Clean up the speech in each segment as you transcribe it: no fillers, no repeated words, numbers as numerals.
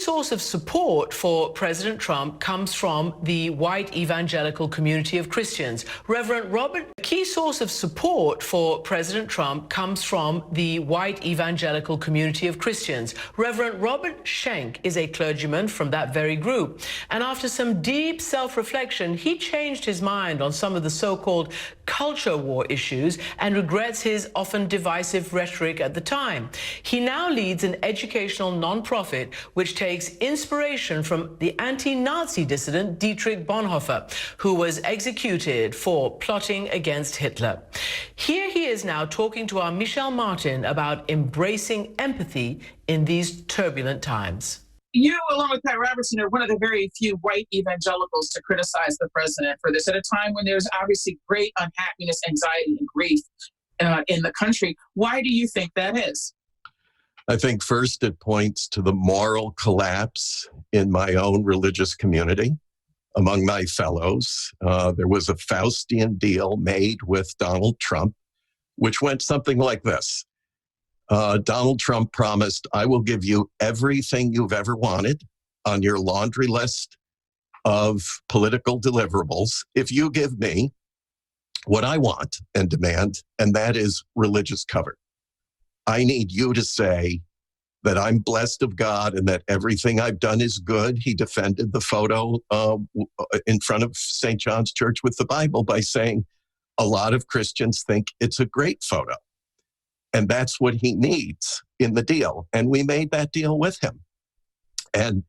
Source of support for President Trump comes from the white evangelical community of Christians. A key source of support for President Trump comes from the white evangelical community of Christians. Reverend Robert Schenck is a clergyman from that very group. And after some deep self-reflection, he changed his mind on some of the so-called culture war issues and regrets his often divisive rhetoric at the time. He now leads an educational nonprofit which takes inspiration from the anti-Nazi dissident Dietrich Bonhoeffer, who was executed for plotting against Hitler. Here he is now talking to our Michelle Martin about embracing empathy in these turbulent times. You, along with Pat Robertson, are one of the very few white evangelicals to criticize the president for this at a time when there's obviously great unhappiness, anxiety, and grief in the country. Why do you think that is? I think first it points to the moral collapse in my own religious community among my fellows. There was a Faustian deal made with Donald Trump, which went something like this. Donald Trump promised, I will give you everything you've ever wanted on your laundry list of political deliverables if you give me what I want and demand, and that is religious cover. I need you to say that I'm blessed of God and that everything I've done is good. He defended the photo in front of St. John's Church with the Bible by saying a lot of Christians think it's a great photo. And that's what he needs in the deal. And we made that deal with him. And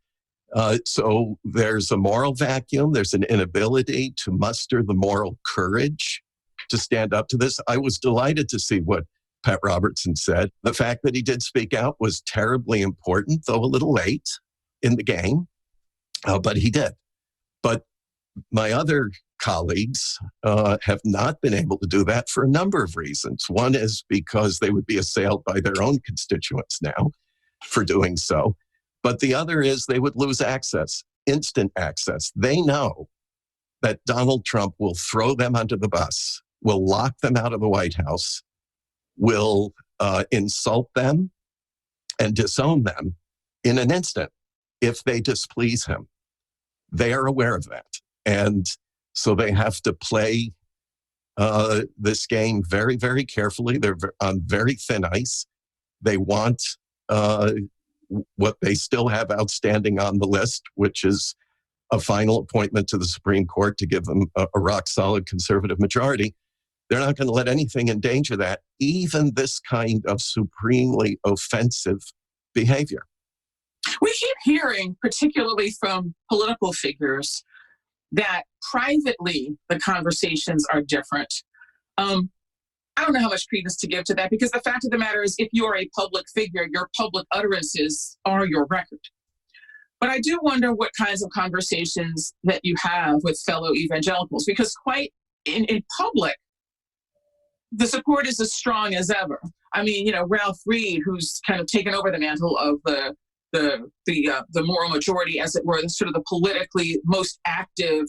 so there's a moral vacuum. There's an inability to muster the moral courage to stand up to this. I was delighted to see what Pat Robertson said. The fact that he did speak out was terribly important, though a little late in the game, but he did. But my other colleagues have not been able to do that for a number of reasons. One is because they would be assailed by their own constituents now for doing so. But the other is they would lose access, instant access. They know that Donald Trump will throw them under the bus, will lock them out of the White House, will insult them and disown them in an instant if they displease him. They are aware of that. And so they have to play this game very, very carefully. They're on very thin ice. They want what they still have outstanding on the list, which is a final appointment to the Supreme Court to give them a rock-solid conservative majority. They're not going to let anything endanger that, even this kind of supremely offensive behavior. We keep hearing, particularly from political figures, that privately the conversations are different. I don't know how much credence to give to that, because the fact of the matter is, if you are a public figure, your public utterances are your record. But I do wonder what kinds of conversations that you have with fellow evangelicals, because quite in public, the support is as strong as ever. I mean, you know, Ralph Reed, who's kind of taken over the mantle of the moral majority, as it were, the sort of the politically most active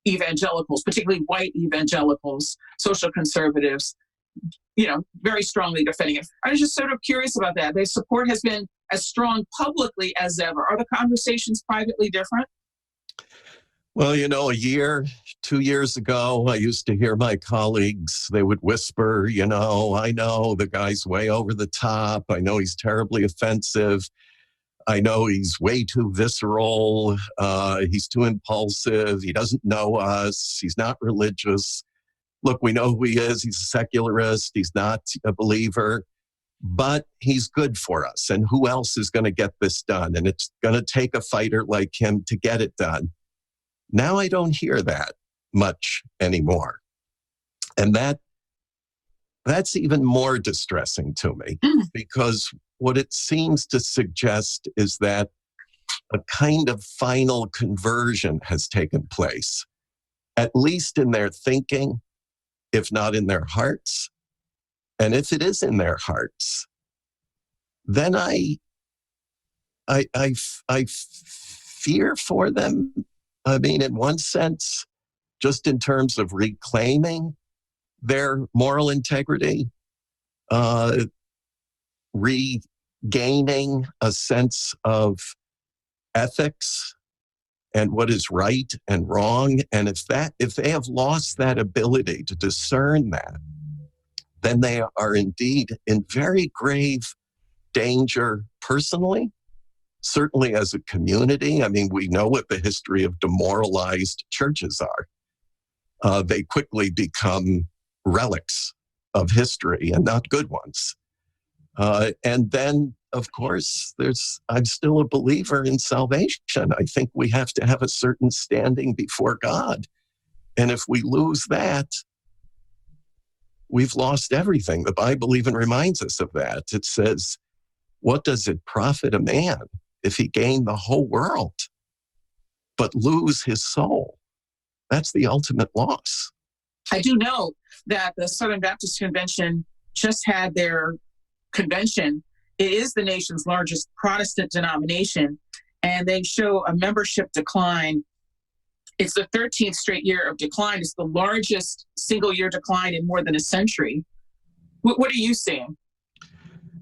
evangelicals, particularly white evangelicals, social conservatives, you know, very strongly defending it. I was just sort of curious about that. Their support has been as strong publicly as ever. Are the conversations privately different? Well, you know, 2 years ago, I used to hear my colleagues, they would whisper, you know, I know the guy's way over the top. I know he's terribly offensive. I know he's way too visceral. He's too impulsive. He doesn't know us. He's not religious. Look, we know who he is. He's a secularist. He's not a believer, but he's good for us. And who else is going to get this done? And it's going to take a fighter like him to get it done. Now I don't hear that much anymore. And that's even more distressing to me, because what it seems to suggest is that a kind of final conversion has taken place, at least in their thinking, if not in their hearts. And if it is in their hearts, then I fear for them. I mean, in one sense, just in terms of reclaiming their moral integrity, regaining a sense of ethics and what is right and wrong. And if they have lost that ability to discern that, then they are indeed in very grave danger personally, certainly as a community. I mean, we know what the history of demoralized churches are. They quickly become relics of history and not good ones. And then, of course, I'm still a believer in salvation. I think we have to have a certain standing before God. And if we lose that, we've lost everything. The Bible even reminds us of that. It says, what does it profit a man if he gain the whole world but lose his soul? That's the ultimate loss. I do know that the Southern Baptist Convention just had their convention. It is the nation's largest Protestant denomination, and they show a membership decline. It's the 13th straight year of decline. It's the largest single-year decline in more than a century. What are you seeing?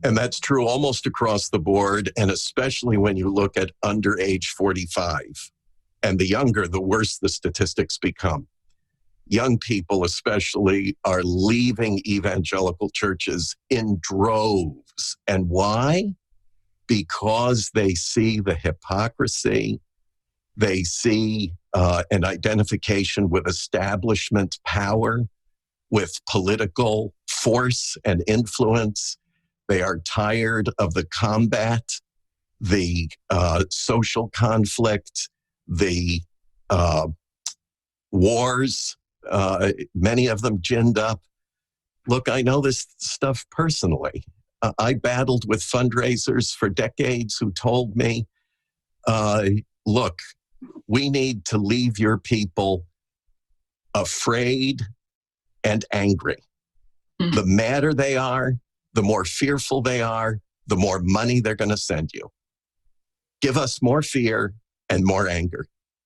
And that's true almost across the board, and especially when you look at under age 45. And the younger, the worse the statistics become. Young people especially are leaving evangelical churches in droves. And why? Because they see the hypocrisy. They see an identification with establishment power, with political force and influence. They are tired of the combat, the social conflict, the wars, many of them ginned up. Look, I know this stuff personally. I battled with fundraisers for decades who told me, look, we need to leave your people afraid and angry. Mm-hmm. The madder they are, the more fearful they are, the more money they're going to send you. Give us more fear and more anger.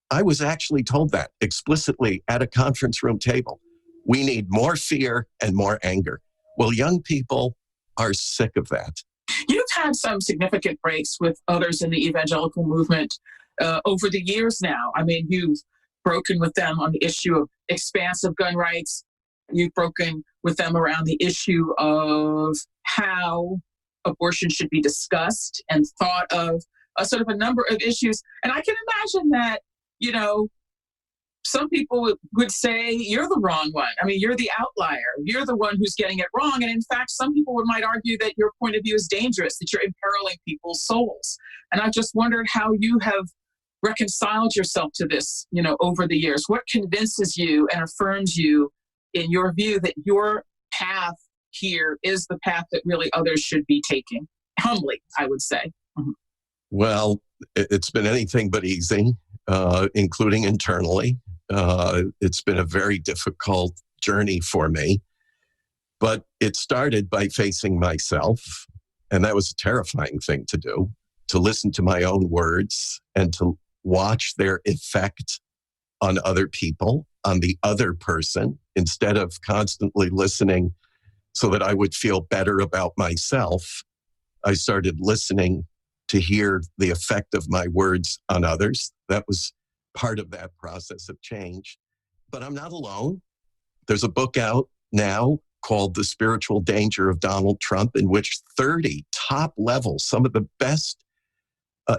I was actually told that explicitly at a conference room table. We need more fear and more anger. Well, young people are sick of that. You've had some significant breaks with others in the evangelical movement over the years now. I mean, you've broken with them on the issue of expansive gun rights. You've broken with them around the issue of how abortion should be discussed and thought of, sort of a number of issues. And I can imagine that, you know, some people would say you're the wrong one. I mean, you're the outlier. You're the one who's getting it wrong. And in fact, some people might argue that your point of view is dangerous, that you're imperiling people's souls. And I just wondered how you have reconciled yourself to this, you know, over the years. What convinces you and affirms you in your view that your path here is the path that really others should be taking? Humbly, I would say. Mm-hmm. Well, it's been anything but easy, including internally. It's been a very difficult journey for me, but it started by facing myself. And that was a terrifying thing to do, to listen to my own words and to watch their effect on other people, on the other person, instead of constantly listening so that I would feel better about myself. I started listening to hear the effect of my words on others. That was part of that process of change. But I'm not alone. There's a book out now called The Spiritual Danger of Donald Trump, in which 30 top level, some of the best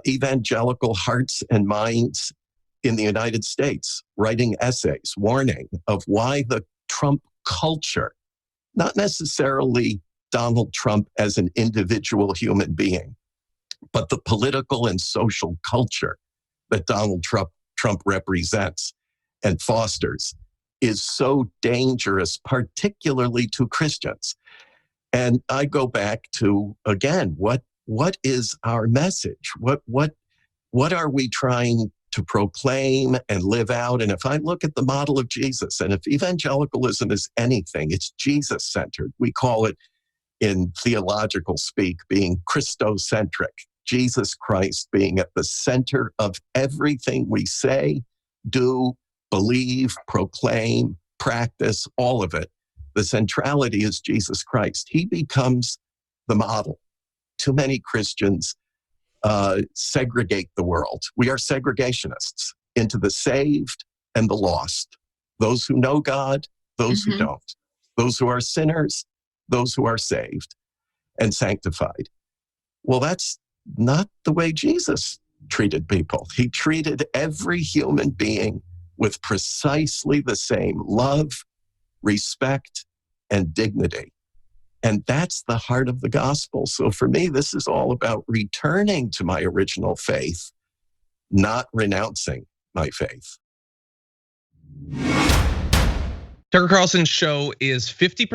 evangelical hearts and minds in the United States, writing essays, warning of why the Trump culture, not necessarily Donald Trump as an individual human being, but the political and social culture that Donald Trump represents and fosters is so dangerous, particularly to Christians. And I go back to, again, what is our message? What are we trying to proclaim and live out? And if I look at the model of Jesus, and if evangelicalism is anything, it's Jesus-centered. We call it, in theological speak, being Christocentric. Jesus Christ being at the center of everything we say, do, believe, proclaim, practice, all of it. The centrality is Jesus Christ. He becomes the model. Too many Christians segregate the world. We are segregationists into the saved and the lost. Those who know God, those who don't. Those who are sinners, those who are saved and sanctified. Well, that's not the way Jesus treated people. He treated every human being with precisely the same love, respect, and dignity. And that's the heart of the gospel. So for me, this is all about returning to my original faith, not renouncing my faith. Tucker Carlson's show is 50%